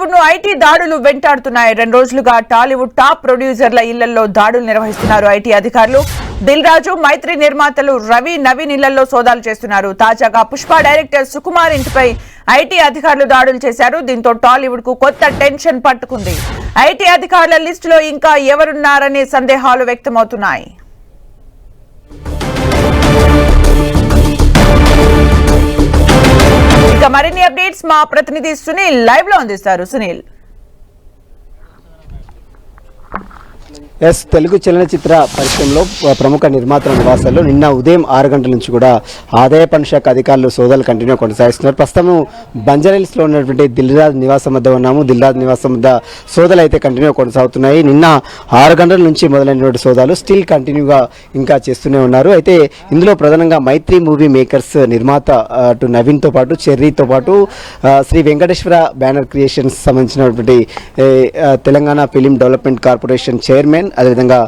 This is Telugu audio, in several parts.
టాలీవుడ్ ను ఐటీ దాడులు వెంటాడుతున్నాయి. 2 రోజులుగా టాలీవుడ్ టాప్ ప్రొడ్యూసర్ల ఇళ్లలో దాడులు నిర్వహిస్తున్నారు ఐటీ అధికారులు. దిల్ రాజు, మైత్రి నిర్మాతలు రవి, నవీన్ ఇళ్లలో సోదాలు చేస్తున్నారు. తాజాగా పుష్ప డైరెక్టర్ సుకుమార్ ఇంటిపై ఐటీ అధికారులు దాడులు చేశారు. దీంతో టాలీవుడ్ కు కొత్త టెన్షన్ పట్టుకుంది. ఐటీ అధికారుల లిస్టులో ఇంకా ఎవరున్నారనే సందేహాలు వ్యక్తమవుతున్నాయి. ఇక మరిన్ని అప్డేట్స్ మా ప్రతినిధి సునీల్ లైవ్ లో అందిస్తారు. సునీల్, తెలుగు చలనచిత్ర పరిశ్రమలో ప్రముఖ నిర్మాతల నివాసాల్లో నిన్న ఉదయం 6 గంటల నుంచి కూడా ఆదాయ పన్ను శాఖ అధికారులు సోదాలు కంటిన్యూ కొనసాగిస్తున్నారు. ప్రస్తుతం బంజారాహిల్స్లో ఉన్నటువంటి దిల్ రాజు నివాసం వద్ద ఉన్నాము. దిల్ రాజు నివాసం వద్ద సోదాలు అయితే కంటిన్యూ కొనసాగుతున్నాయి. నిన్న 6 గంటల నుంచి మొదలైనటువంటి సోదాలు స్టిల్ కంటిన్యూగా ఇంకా చేస్తూనే ఉన్నారు. అయితే ఇందులో ప్రధానంగా మైత్రి మూవీ మేకర్స్ నిర్మాత అటు నవీన్తో పాటు చెర్రీతో పాటు శ్రీ వెంకటేశ్వర బ్యానర్ క్రియేషన్స్ సంబంధించినటువంటి Telangana film development corporation chairman, అదేవిధంగా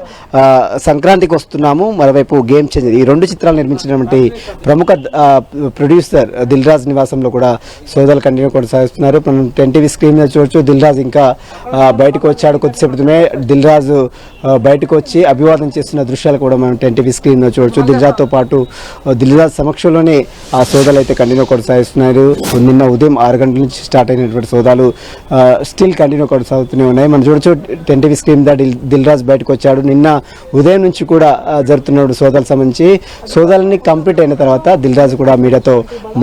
సంక్రాంతికి వస్తున్నాము, మరోవైపు గేమ్ చేంజర్, ఈ 2 చిత్రాలు నిర్మించినటువంటి ప్రముఖ ప్రొడ్యూసర్ దిల్ రాజు నివాసంలో కూడా సోదాలు కంటిన్యూ కొనసాగిస్తున్నారు. మనం 10 టీవీ స్క్రీన్ మీద చూడొచ్చు. దిల్ రాజు ఇంకా బయటకు వచ్చాడు. కొద్దిసేపటిమే దిల్ రాజు బయటకు వచ్చి అభివాదం చేస్తున్న దృశ్యాలు కూడా మనం 10 టీవీ స్క్రీన్ మీద చూడొచ్చు. దిల్ రాజుతో పాటు దిల్ రాజు సమక్షంలోనే ఆ సోదాలు అయితే కంటిన్యూ కొనసాగిస్తున్నారు. నిన్న ఉదయం 6 గంటల నుంచి స్టార్ట్ అయినటువంటి సోదాలు స్టిల్ కంటిన్యూ కొనసాగుతూనే ఉన్నాయి. మనం చూడొచ్చు 10 టీవీ స్క్రీన్ మీద దిల్ రాజు బయటకు వచ్చాడు. నిన్న ఉదయం నుంచి కూడా జరుగుతున్న సోదాలకు సంబంధించి సోదాలన్నీ కంప్లీట్ అయిన తర్వాత దిల్ రాజు కూడా మీడియాతో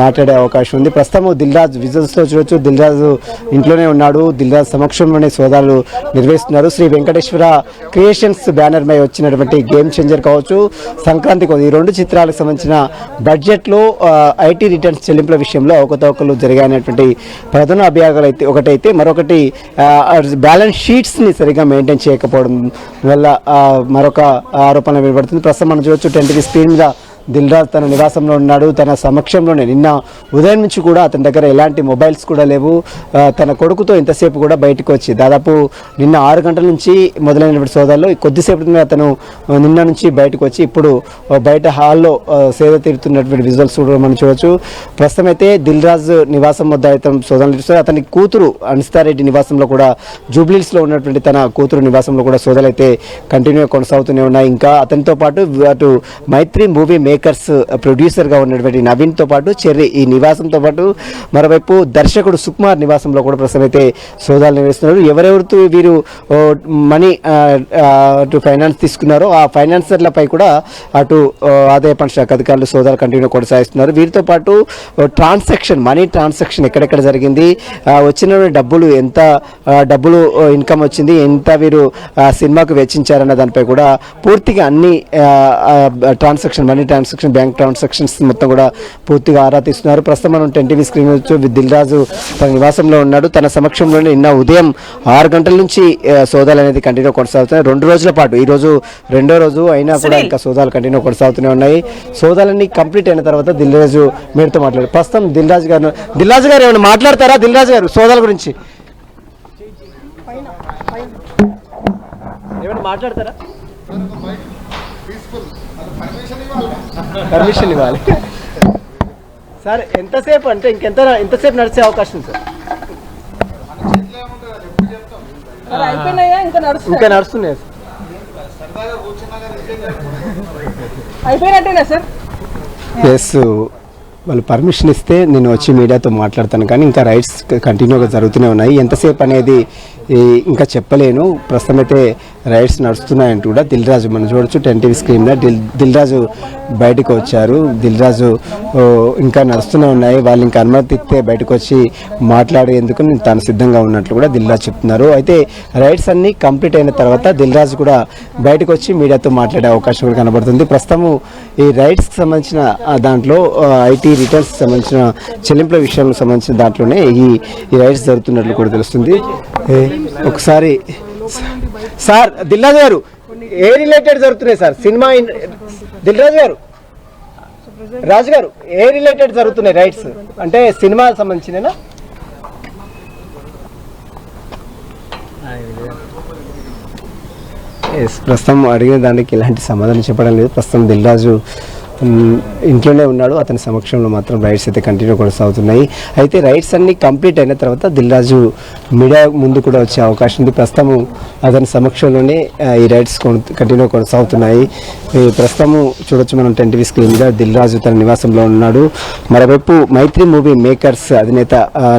మాట్లాడే అవకాశం ఉంది. ప్రస్తుతం దిల్ రాజు విజువల్స్లో చూడొచ్చు. దిల్ రాజు ఇంట్లోనే ఉన్నాడు. దిల్ రాజు సమక్షంలోనే సోదాలు నిర్వహిస్తున్నారు. శ్రీ వెంకటేశ్వర క్రియేషన్స్ బ్యానర్ పై వచ్చినటువంటి గేమ్ చేంజర్ కావచ్చు, సంక్రాంతికి ఈ 2 చిత్రాలకు సంబంధించిన బడ్జెట్లో ఐటీ రిటర్న్స్ చెల్లింపుల విషయంలో అవకతవకలు జరిగాయనేటువంటి ప్రధాన అభియోగాలు అయితే ఒకటైతే, మరొకటి బ్యాలెన్స్ షీట్స్ని సరిగ్గా మెయింటైన్ చేయకపోవడం వల్ల మరొక ఆరోపణ వినబడుతుంది. ప్రస్తుతం మనం చూడొచ్చు 10 టీవీ స్క్రీన్ మీద దిల్ రాజు తన నివాసంలో ఉన్నాడు. తన సమక్షంలోనే నిన్న ఉదయం నుంచి కూడా అతని దగ్గర ఎలాంటి మొబైల్స్ కూడా లేవు. తన కొడుకుతో ఇంతసేపు కూడా బయటకు వచ్చి దాదాపు నిన్న 6 గంటల నుంచి మొదలైనటువంటి సోదాల్లో కొద్దిసేపటి అతను నిన్న నుంచి బయటకు వచ్చి ఇప్పుడు బయట హాల్లో సేద తీరుతున్నటువంటి విజువల్స్ కూడా మనం చూడవచ్చు. ప్రస్తుతం అయితే దిల్ రాజు నివాసం వద్ద అయితే సోదాలు నిర్వహిస్తారు. అతని కూతురు అనిస్తారెడ్డి నివాసంలో కూడా జూబ్లీహిల్స్లో ఉన్నటువంటి తన కూతురు నివాసంలో కూడా సోదాలు అయితే కంటిన్యూ కొనసాగుతూనే ఉన్నాయి. ఇంకా అతనితో పాటు అటు మైత్రి మూవీ మేకర్స్ ప్రొడ్యూసర్గా ఉన్నటువంటి నవీన్తో పాటు చెర్రీ ఈ నివాసంతో పాటు మరోవైపు దర్శకుడు సుకుమార్ నివాసంలో కూడా ప్రస్తుతం అయితే సోదాలు నిర్వహిస్తున్నారు. ఎవరెవరితో వీరు మనీ అటు ఫైనాన్స్ తీసుకున్నారో ఆ ఫైనాన్సర్లపై కూడా అటు ఆదాయ పన్ను శాఖ అధికారులు సోదాలు కంటిన్యూ కొనసాగిస్తున్నారు. వీరితో పాటు మనీ ట్రాన్సాక్షన్ ఎక్కడెక్కడ జరిగింది, వచ్చిన డబ్బులు ఎంత డబ్బులు ఇన్కమ్ వచ్చింది, ఎంత వీరు సినిమాకు వెచ్చించారన్న దానిపై కూడా పూర్తిగా అన్ని మనీ ట్రాన్సాక్షన్, బ్యాంక్ ట్రాన్సాక్షన్స్ మొత్తం కూడా పూర్తిగా ఆరా తీస్తున్నారు. ప్రస్తుతం మనం 10 టీవీ స్క్రీన్ దిల్ రాజు తన నివాసంలో ఉన్నాడు. తన సమక్షంలోనే నిన్న ఉదయం 6 గంటల నుంచి సోదాలు అనేది కంటిన్యూ కొనసాగుతున్నాయి. 2 రోజుల పాటు, ఈ రోజు 2వ రోజు అయినా కూడా ఇంకా సోదాలు కంటిన్యూ కొనసాగుతూనే ఉన్నాయి. సోదాలన్నీ కంప్లీట్ అయిన తర్వాత దిల్ రాజు మీరుతో మాట్లాడారు. ప్రస్తుతం దిల్ రాజు గారు ఏమైనా మాట్లాడతారా? దిల్ రాజు గారు సోదాల గురించి ఏమైనా మాట్లాడతారా? పర్మిషన్ ఇవ్వాలి సార్. ఎంతసేపు అంటే ఎంతసేపు నడిచే అవకాశం సార్? ఇంకా నడుస్తున్నాయి అయిపోయినట్టేనా సార్? ఎస్, వాళ్ళు పర్మిషన్ ఇస్తే నేను వచ్చి మీడియాతో మాట్లాడతాను, కానీ ఇంకా రైట్స్ కంటిన్యూగా జరుగుతూనే ఉన్నాయి. ఎంతసేపు అనేది ఇంకా చెప్పలేను. ప్రస్తుతం అయితే రైట్స్ నడుస్తున్నాయంటూ కూడా దిల్ రాజు మనం చూడొచ్చు 10 టీవీ స్క్రీన్ మీద దిల్ రాజు బయటకు వచ్చారు. దిల్ రాజు ఇంకా నడుస్తూనే ఉన్నాయి. వాళ్ళు ఇంకా అనుమతి ఇస్తే బయటకు వచ్చి మాట్లాడేందుకు తాను సిద్ధంగా ఉన్నట్లు కూడా దిల్ రాజు చెప్తున్నారు. అయితే రైట్స్ అన్నీ కంప్లీట్ అయిన తర్వాత దిల్ రాజు కూడా బయటకు వచ్చి మీడియాతో మాట్లాడే అవకాశం కూడా కనబడుతుంది. ప్రస్తుతము ఈ రైట్స్కి సంబంధించిన దాంట్లో ఐటీ రిటర్న్స్ సంబంధించిన చెల్లింపుల విషయాలకు సంబంధించిన దాంట్లోనే ఈ రైట్స్ జరుగుతున్నట్లు కూడా తెలుస్తుంది. ఒకసారి సార్ దిల్ రాజు గారు ఏ రిలేటెడ్ జరుగుతున్నాయి సార్ సినిమా? దిల్ రాజు గారు, రాజు గారు ఏ రిలేటెడ్ జరుగుతున్నాయి రైట్స్ అంటే సినిమా సంబంధించినేనా? ప్రస్తుతం అడిగిన దానికి ఎలాంటి సమాధానం చెప్పడం లేదు. ప్రస్తుతం దిల్ రాజు ఇంట్లోనే ఉన్నాడు. అతని సమక్షంలో మాత్రం రైడ్స్ అయితే కంటిన్యూ కొనసాగుతున్నాయి. అయితే రైడ్స్ అన్ని కంప్లీట్ అయిన తర్వాత దిల్ రాజు మీడియా ముందు కూడా వచ్చే అవకాశం ఉంది. ప్రస్తుతము అతని సమక్షంలోనే ఈ రైడ్స్ కంటిన్యూ కొనసాగుతున్నాయి. ప్రస్తుతము చూడొచ్చు మనం 10 టీవీ స్క్రీన్ మీద దిల్ రాజు తన నివాసంలో ఉన్నాడు. మరోవైపు మైత్రి మూవీ మేకర్స్ అధినేత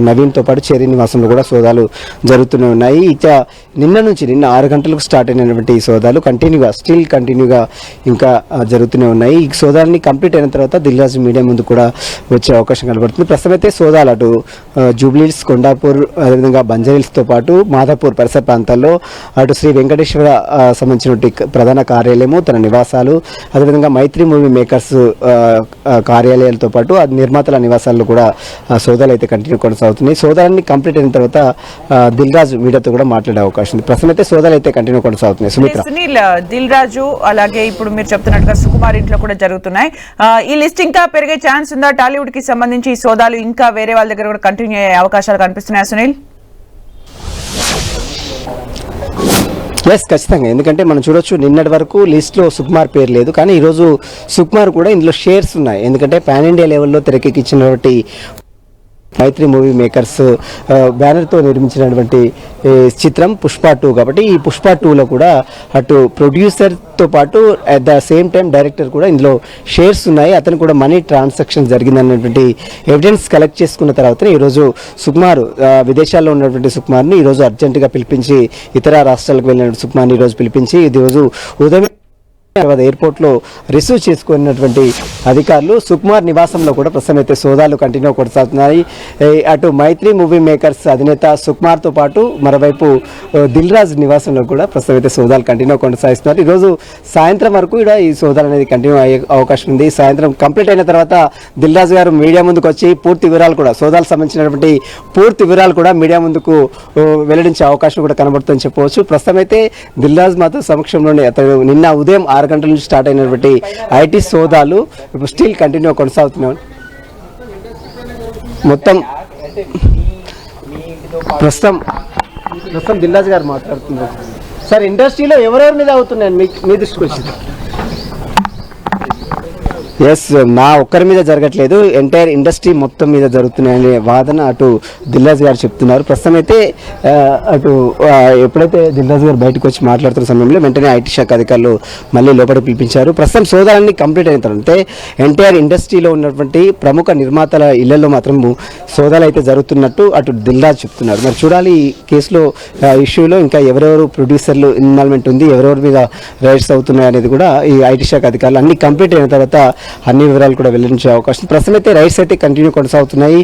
నవీన్తో పాటు చేరి నివాసంలో కూడా సోదాలు జరుగుతూనే ఉన్నాయి. ఇక నిన్న 6 గంటలకు స్టార్ట్ అయినటువంటి ఈ సోదాలు కంటిన్యూగా ఇంకా జరుగుతూనే ఉన్నాయి. ఈ సోదాలని కంప్లీట్ అయిన తర్వాత దిల్ రాజు మీడియా ముందు కూడా వచ్చే అవకాశం కనబడుతుంది. ప్రస్తుతం అయితే సోదాలు అటు జూబ్లీహిల్స్, కొండాపూర్, అదేవిధంగా బంజారాహిల్స్తో పాటు మాధాపూర్ పరిసర ప్రాంతాల్లో అటు శ్రీ వెంకటేశ్వర సంబంధించినటువంటి ప్రధాన కార్యాలయము, తన నివాసాలు, అదేవిధంగా మైత్రి మూవీ మేకర్స్ కార్యాలయాలతో పాటు నిర్మాతల నివాసాల్లో కూడా సోదాలు అయితే కంటిన్యూ కొనసాగుతున్నాయి. సోదాలన్నీ కంప్లీట్ అయిన తర్వాత దిల్ రాజు మీడియాతో కూడా మాట్లాడే అవకాశం ఉంది. ప్రస్తుతం అయితే సోదాలు అయితే కంటిన్యూ కొనసాగుతున్నాయి. సుమిత్ర, సునీల్, దిల్ రాజు అలాగే ఇప్పుడు మీరు చెప్తున్నట్టుగా సుకుమార్ ఇంట్లో కూడా జరుగుతున్నాయి. ఈ లిస్ట్ ఇంకా పెరిగే ఛాన్స్ ఉందా? టాలీవుడ్ కి సంబంధించి ఈ సోదాలు ఇంకా వేరే వాళ్ళ దగ్గర కూడా కంటిన్యూ అయ్యే అవకాశాలు కనిపిస్తున్నాయా సునీల్? ఎస్, ఖచ్చితంగా. ఎందుకంటే మనం చూడొచ్చు నిన్నటి వరకు లిస్ట్లో సుకుమార్ పేరు లేదు, కానీ ఈరోజు సుకుమార్ కూడా ఇందులో షేర్స్ ఉన్నాయి. ఎందుకంటే పాన్ ఇండియా లెవెల్లో తెరకెక్కించినటువంటి మైత్రి మూవీ మేకర్స్ బ్యానర్తో నిర్మించినటువంటి చిత్రం పుష్ప 2 కాబట్టి ఈ పుష్ప 2లో కూడా అటు ప్రొడ్యూసర్తో పాటు at the same time director కూడా ఇందులో షేర్స్ ఉన్నాయి. అతను కూడా మనీ ట్రాన్సాక్షన్ జరిగిందన్నటువంటి ఎవిడెన్స్ కలెక్ట్ చేసుకున్న తర్వాత ఈరోజు సుకుమార్ విదేశాల్లో ఉన్నటువంటి సుకుమార్ని ఈరోజు అర్జెంటుగా పిలిపించి, ఇతర రాష్ట్రాలకు వెళ్ళిన సుకుమార్ని ఈరోజు పిలిపించి ఈరోజు ఉదయం ఎయిర్పోర్ట్లో రిసీవ్ చేసుకున్నటువంటి అధికారులు సుకుమార్ నివాసంలో కూడా ప్రస్తుతం అయితే సోదాలు కంటిన్యూ కొనసాగుతున్నాయి. అటు మైత్రి మూవీ మేకర్స్ అధినేత సుకుమార్తో పాటు మరోవైపు దిల్ రాజు నివాసంలో కూడా ప్రస్తుతం అయితే సోదాలు కంటిన్యూ కొనసాగిస్తున్నారు. ఈరోజు సాయంత్రం వరకు కూడా ఈ సోదాలు అనేది కంటిన్యూ అయ్యే అవకాశం ఉంది. సాయంత్రం కంప్లీట్ అయిన తర్వాత దిల్ రాజు గారు మీడియా ముందుకు వచ్చి పూర్తి వివరాలు కూడా సోదాలకు సంబంధించినటువంటి పూర్తి వివరాలు కూడా మీడియా ముందుకు వెల్లడించే అవకాశం కూడా కనబడుతుందని చెప్పవచ్చు. ప్రస్తుతం అయితే దిల్ రాజు మాత్రం సమక్షంలోనే అతను నిన్న ఉదయం 6 గంటల నుంచి స్టార్ట్ అయినటువంటి ఐటీ సోదాలు స్టిల్ కంటిన్యూ కొనసాగుతున్నాయి. మొత్తం ప్రస్తుతం దిల్ రాజు గారు మాట్లాడుతున్నారు. సార్, ఇండస్ట్రీలో ఎవరెవరి మీద అవుతున్నాయి మీ దృష్టికి వచ్చింది? ఎస్, నా ఒక్కరి మీద జరగట్లేదు, ఎంటైర్ ఇండస్ట్రీ మొత్తం మీద జరుగుతున్నాయనే వాదన అటు దిల్ రాజు గారు చెప్తున్నారు. ప్రస్తుతం అయితే అటు ఎప్పుడైతే దిల్ రాజు గారు బయటకు వచ్చి మాట్లాడుతున్న సమయంలో వెంటనే ఐటీ శాఖ అధికారులు మళ్ళీ లోపలికి పిలిపించారు. ప్రస్తుతం సోదాలన్నీ కంప్లీట్ అయిన తర్వాత ఎంటైర్ ఇండస్ట్రీలో ఉన్నటువంటి ప్రముఖ నిర్మాతల ఇళ్లలో మాత్రం సోదాలు అయితే జరుగుతున్నట్టు అటు దిల్ రాజు చెప్తున్నారు. మరి చూడాలి ఈ కేసులో ఇష్యూలో ఇంకా ఎవరెవరు ప్రొడ్యూసర్లు ఇన్వాల్వ్మెంట్ ఉంది, ఎవరెవరి మీద రైట్స్ అవుతున్నాయి అనేది కూడా ఈ ఐటీ శాఖ అధికారులు అన్ని కంప్లీట్ అయిన తర్వాత అన్ని వివరాలు కూడా వెల్లడించే అవకాశం. ప్రస్తుతం అయితే రైట్స్ అయితే కంటిన్యూ కొనసాగుతున్నాయి.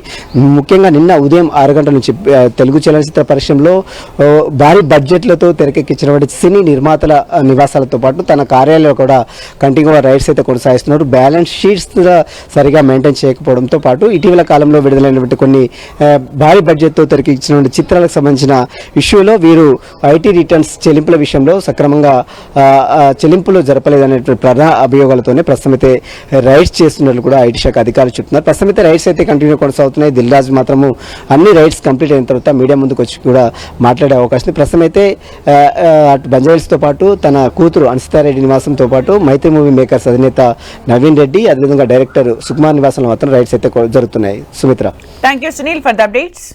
ముఖ్యంగా నిన్న ఉదయం 6 గంటల నుంచి తెలుగు చలనచిత్ర పరిశ్రమలో భారీ బడ్జెట్లతో తెరకెక్కించినటువంటి సినీ నిర్మాతల నివాసాలతో పాటు తన కార్యాలయంలో కూడా కంటిన్యూగా రైట్స్ అయితే కొనసాగిస్తున్నారు. బ్యాలెన్స్ షీట్స్ సరిగా మెయింటైన్ చేయకపోవడంతో పాటు ఇటీవల కాలంలో విడుదలైనటువంటి కొన్ని భారీ బడ్జెట్తో తెరకెక్కించినటువంటి చిత్రాలకు సంబంధించిన ఇష్యూలో వీరు ఐటీ రిటర్న్స్ చెల్లింపుల విషయంలో సక్రమంగా చెల్లింపులు జరపలేదనేటువంటి ప్రధాన అభియోగాలతోనే ప్రస్తుతం అయితే రైడ్స్ చేస్తున్నట్లు కూడా ఐటీ శాఖ అధికారులు చెప్తున్నారు. ప్రస్తుతం అయితే రైడ్స్ అయితే కంటిన్యూ కొనసాగుతున్నాయి. దిల్ రాజు మాత్రము అన్ని రైడ్స్ కంప్లీట్ అయిన తర్వాత మీడియా ముందుకు వచ్చి కూడా మాట్లాడే అవకాశం ఉంది. ప్రస్తుతం అయితే అటు బంజారాహిల్స్తో పాటు తన కూతురు అన్సితారెడ్డి నివాసంతో పాటు మైత్రి మూవీ మేకర్స్ అధినేత నవీన్ రెడ్డి, అదేవిధంగా డైరెక్టర్ సుకుమార్ నివాసంలో మాత్రం రైడ్స్ అయితే జరుగుతున్నాయి. Sumitra, thank you Sunil for the updates.